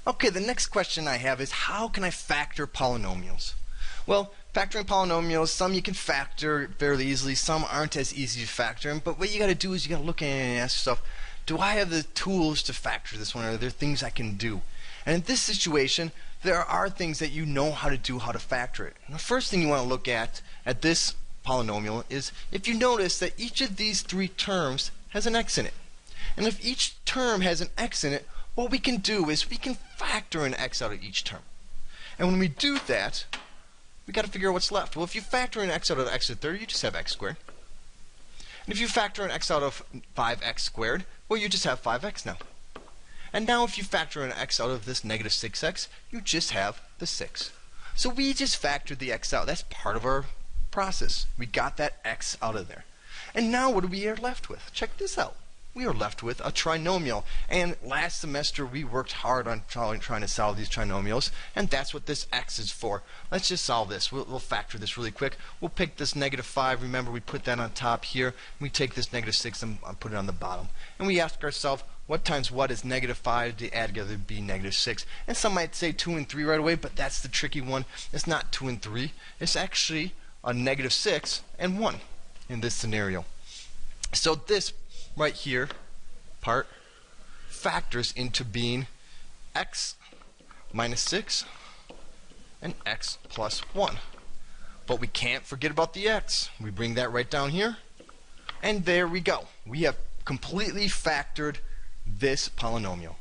Okay, the next question I have is how can I factor polynomials? Well, factoring polynomials, some you can factor fairly easily, some aren't as easy to factor. But what you got to do is you got to look at it and ask yourself, do I have the tools to factor this one? Are there things I can do? And in this situation, there are things that you know how to do, how to factor it. And the first thing you want to look at this polynomial is if you notice that each of these three terms has an x in it. And if each term has an x in it, what we can do is we can factor an x out of each term. And when we do that, we got to figure out what's left. Well, if you factor an x out of x to the third, you just have x squared. And if you factor an x out of 5x squared, well, you just have 5x now. And now if you factor an x out of this negative 6x, you just have the 6. So we just factored the x out. That's part of our process. We got that x out of there. And now what are we left with? Check this out. We are left with a trinomial. And last semester we worked hard on trying to solve these trinomials, and that's what this x is for. Let's just solve this. We'll factor this really quick. We'll pick this negative 5. Remember, we put that on top here. We take this negative 6 and put it on the bottom. And we ask ourselves, what times what is negative 5 to add together to be negative 6? And some might say 2 and 3 right away, but that's the tricky one. It's not 2 and 3. It's actually a negative 6 and 1 in this scenario. So this right here part factors into being x minus 6 and x plus 1. But we can't forget about the x. We bring that right down here, and there we go. We have completely factored this polynomial.